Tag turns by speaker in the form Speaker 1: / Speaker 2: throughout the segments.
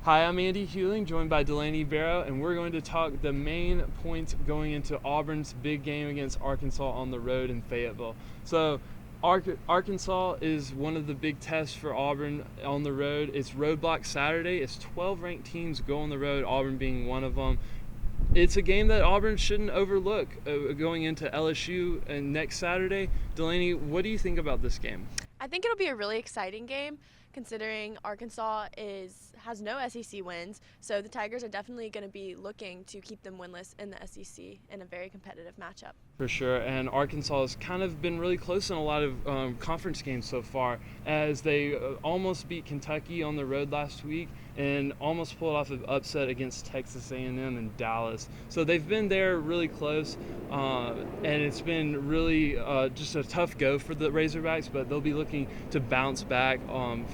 Speaker 1: Hi, I'm Andy Huling, joined by Delaney, Baro, and we're going to talk the main points going into Auburn's big game against Arkansas on the road in Fayetteville. So, Arkansas is one of the big tests for Auburn on the road. It's Roadblock Saturday. It's 12 ranked teams go on the road, Auburn being one of them. It's a game that Auburn shouldn't overlook going into LSU and next Saturday. Delaney, what do you think about this game?
Speaker 2: I think it'll be a really exciting game, considering Arkansas has no SEC wins, so the Tigers are definitely going to be looking to keep them winless in the SEC in a very competitive matchup.
Speaker 1: For sure, and Arkansas has kind of been really close in a lot of conference games so far, as they almost beat Kentucky on the road last week and almost pulled off an upset against Texas A&M and Dallas. So they've been there really close, and it's been really just a tough go for the Razorbacks, but they'll be looking to bounce back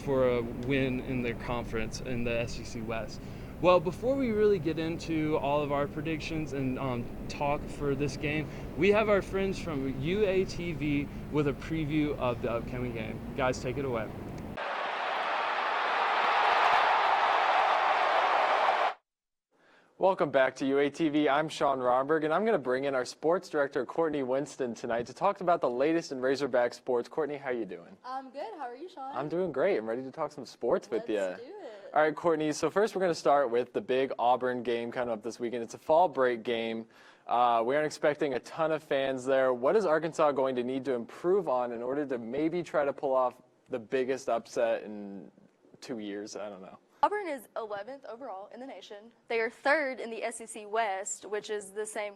Speaker 1: for a win in their conference in the SEC West. Well, before we really get into all of our predictions and talk for this game, we have our friends from UATV with a preview of the upcoming game. Guys, take it away.
Speaker 3: Welcome back to UATV. I'm Sean Romberg, and I'm going to bring in our sports director, Courtney Winston, tonight to talk about the latest in Razorback sports. Courtney, how you doing?
Speaker 4: I'm good. How are you, Sean?
Speaker 3: I'm doing great. I'm ready to talk some sports with you.
Speaker 4: Let's do it.
Speaker 3: All right, Courtney, so first we're going to start with the big Auburn game coming up this weekend. It's a fall break game. We aren't expecting a ton of fans there. What is Arkansas going to need to improve on in order to maybe try to pull off the biggest upset in 2 years? I don't know.
Speaker 4: Auburn is 11th overall in the nation. They are third in the SEC West, which is the same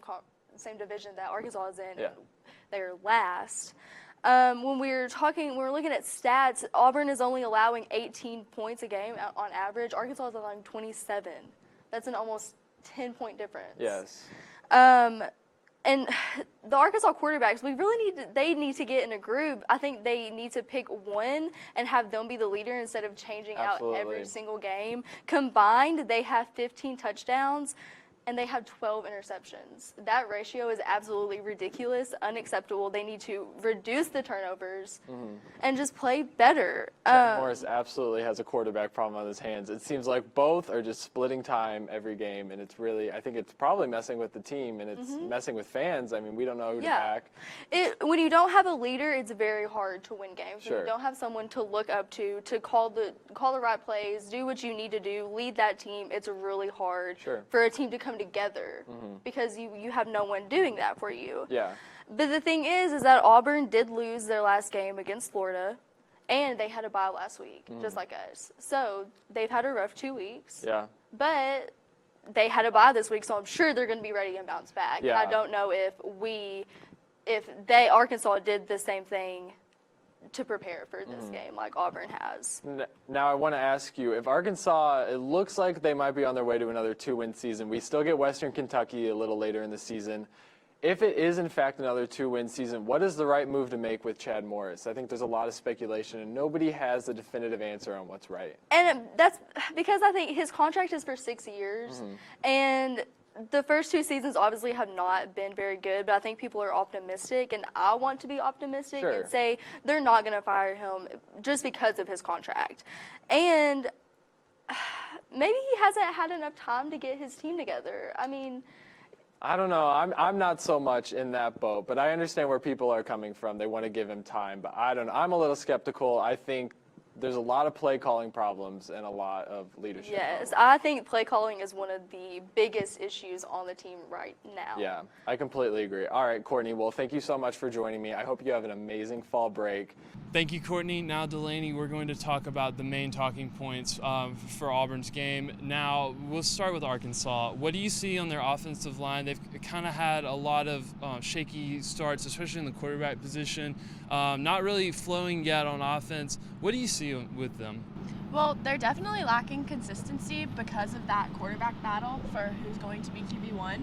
Speaker 4: division that Arkansas is in.
Speaker 3: Yeah.
Speaker 4: They're last. When we're looking at stats, Auburn is only allowing 18 points a game on average. Arkansas is allowing 27. That's an almost 10-point difference.
Speaker 3: Yes.
Speaker 4: And the Arkansas quarterbacks, they need to get in a group. I think they need to pick one and have them be the leader instead of changing
Speaker 3: Absolutely.
Speaker 4: out every single game. Combined, they have 15 touchdowns. And they have 12 interceptions. That ratio is absolutely ridiculous, unacceptable. They need to reduce the turnovers and just play better.
Speaker 3: Morris absolutely has a quarterback problem on his hands. It seems like both are just splitting time every game, and it's really, I think it's probably messing with the team, and it's messing with fans. I mean, we don't know who to back.
Speaker 4: When you don't have a leader, it's very hard to win games.
Speaker 3: Sure.
Speaker 4: When you don't have someone to look up to call the right plays, do what you need to do, lead that team, it's really hard for a team to come together because you have no one doing that for you.
Speaker 3: Yeah.
Speaker 4: But the thing is that Auburn did lose their last game against Florida, and they had a bye last week, just like us. So they've had a rough 2 weeks.
Speaker 3: Yeah.
Speaker 4: But they had a bye this week, so I'm sure they're going to be ready and bounce back.
Speaker 3: Yeah.
Speaker 4: I don't know if Arkansas did the same thing to prepare for this game like Auburn has.
Speaker 3: Now I want to ask you, if Arkansas, it looks like they might be on their way to another 2-win season. We still get Western Kentucky a little later in the season. If it is in fact another 2-win season, what is the right move to make with Chad Morris? I think there's a lot of speculation and nobody has a definitive answer on what's right.
Speaker 4: And that's because I think his contract is for 6 years, and the first 2 seasons obviously have not been very good, but I think people are optimistic, and I want to be optimistic and say they're not going to fire him just because of his contract. And maybe he hasn't had enough time to get his team together. I mean,
Speaker 3: I don't know. I'm not so much in that boat, but I understand where people are coming from. They want to give him time, but I don't know. I'm a little skeptical. I think there's a lot of play calling problems and a lot of leadership
Speaker 4: yes,
Speaker 3: problems.
Speaker 4: I think play calling is one of the biggest issues on the team right now.
Speaker 3: Yeah, I completely agree. All right, Courtney, well, thank you so much for joining me. I hope you have an amazing fall break.
Speaker 1: Thank you, Courtney. Now, Delaney, we're going to talk about the main talking points for Auburn's game. Now, we'll start with Arkansas. What do you see on their offensive line? They've kind of had a lot of shaky starts, especially in the quarterback position. Not really flowing yet on offense. What do you see with them?
Speaker 2: Well, they're definitely lacking consistency because of that quarterback battle for who's going to be QB1.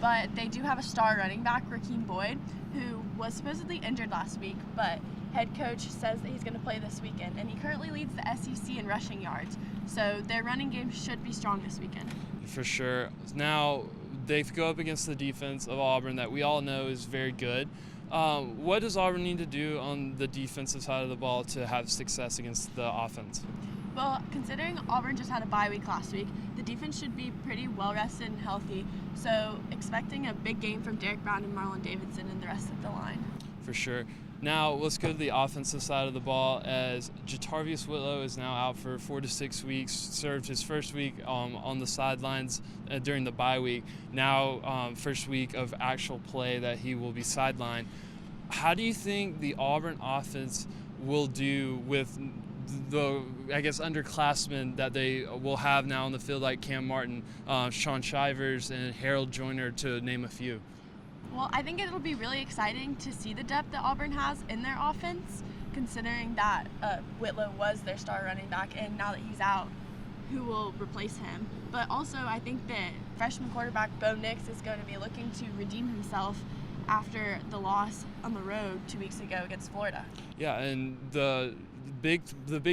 Speaker 2: But they do have a star running back, Rakeem Boyd, who was supposedly injured last week, but head coach says that he's going to play this weekend, and he currently leads the SEC in rushing yards. So their running game should be strong this weekend.
Speaker 1: For sure. Now, they go up against the defense of Auburn that we all know is very good. What does Auburn need to do on the defensive side of the ball to have success against the offense?
Speaker 2: Well, considering Auburn just had a bye week last week, the defense should be pretty well rested and healthy. So expecting a big game from Derek Brown and Marlon Davidson and the rest of the line.
Speaker 1: For sure. Now let's go to the offensive side of the ball, as Jatarvius Whitlow is now out for 4 to 6 weeks, served his first week on the sidelines during the bye week. Now first week of actual play that he will be sidelined. How do you think the Auburn offense will do with the, I guess, underclassmen that they will have now in the field, like Cam Martin, Sean Shivers, and Harold Joyner, to name a few?
Speaker 2: Well, I think it'll be really exciting to see the depth that Auburn has in their offense, considering that Whitlow was their star running back, and now that he's out, who will replace him? But also, I think that freshman quarterback Bo Nix is going to be looking to redeem himself after the loss on the road 2 weeks ago against Florida.
Speaker 1: Yeah, and the big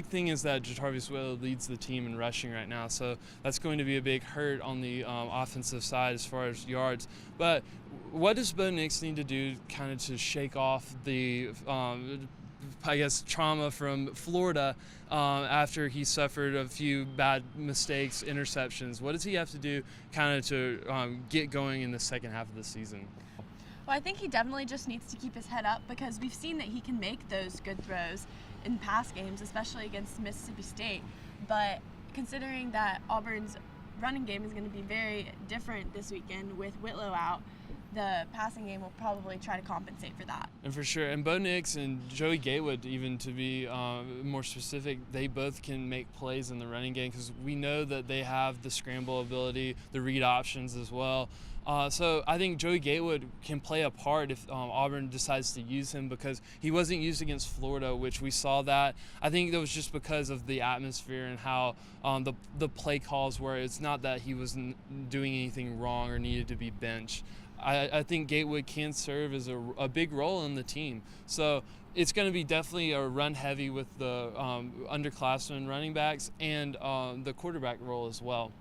Speaker 1: thing is that Jatarvius Whitlow leads the team in rushing right now, so that's going to be a big hurt on the offensive side as far as yards. But what does Bo Nix need to do kind of to shake off the I guess trauma from Florida after he suffered a few bad mistakes, interceptions? What does he have to do kind of to get going in the second half of the season?
Speaker 2: Well, I think he definitely just needs to keep his head up, because we've seen that he can make those good throws in past games, especially against Mississippi State. But considering that Auburn's running game is going to be very different this weekend with Whitlow out, the passing game will probably try to compensate for that.
Speaker 1: And for sure, and Bo Nix and Joey Gatewood, even to be more specific, they both can make plays in the running game, because we know that they have the scramble ability, the read options as well. So I think Joey Gatewood can play a part if Auburn decides to use him, because he wasn't used against Florida, which we saw that. I think that was just because of the atmosphere and how the play calls were. It's not that he wasn't doing anything wrong or needed to be benched. I think Gatewood can serve as a big role in the team. So it's going to be definitely a run heavy with the underclassmen running backs and the quarterback role as well.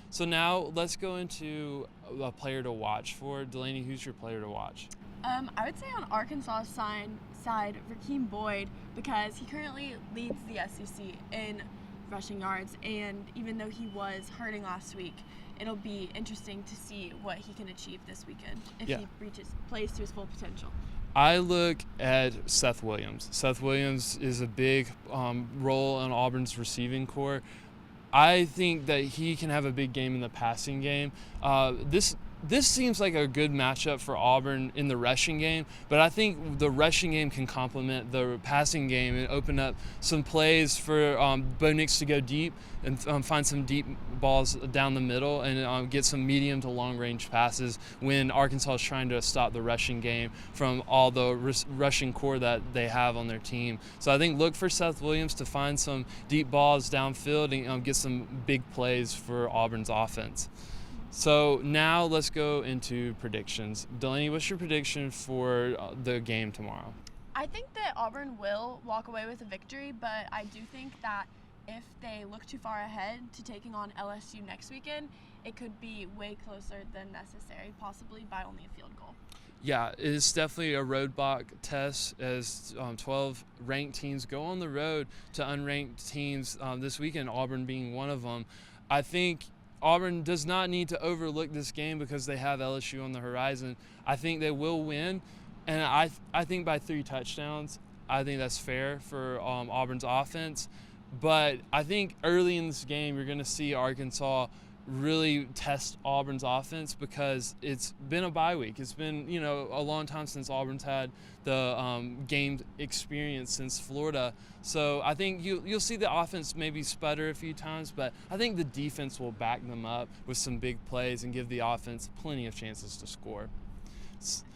Speaker 1: So now let's go into a player to watch. For Delaney, who's your player to watch?
Speaker 2: I would say on Arkansas's side, Rakeem Boyd, because he currently leads the SEC in rushing yards, and even though he was hurting last week, it'll be interesting to see what he can achieve this weekend if he plays to his full potential.
Speaker 1: I look at Seth Williams. Seth Williams is a big role in Auburn's receiving core. I think that he can have a big game in the passing game. This seems like a good matchup for Auburn in the rushing game, but I think the rushing game can complement the passing game and open up some plays for Bo Nix to go deep and find some deep balls down the middle and get some medium to long-range passes when Arkansas is trying to stop the rushing game from all the rushing core that they have on their team. So I think look for Seth Williams to find some deep balls downfield and get some big plays for Auburn's offense. So now let's go into predictions. Delaney, what's your prediction for the game tomorrow?
Speaker 2: I think that Auburn will walk away with a victory, but I do think that if they look too far ahead to taking on LSU next weekend, it could be way closer than necessary, possibly by only a field goal.
Speaker 1: Yeah, it's definitely a roadblock test as 12 ranked teams go on the road to unranked teams this weekend, Auburn being one of them. I think Auburn does not need to overlook this game because they have LSU on the horizon. I think they will win, and I think by 3 touchdowns. I think that's fair for Auburn's offense. But I think early in this game you're going to see Arkansas really test Auburn's offense because it's been a bye week. It's been, a long time since Auburn's had the game experience since Florida. So I think you'll see the offense maybe sputter a few times, but I think the defense will back them up with some big plays and give the offense plenty of chances to score.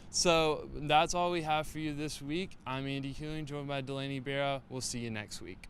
Speaker 1: So that's all we have for you this week. I'm Andy Huling, joined by Delaney Baro. We'll see you next week.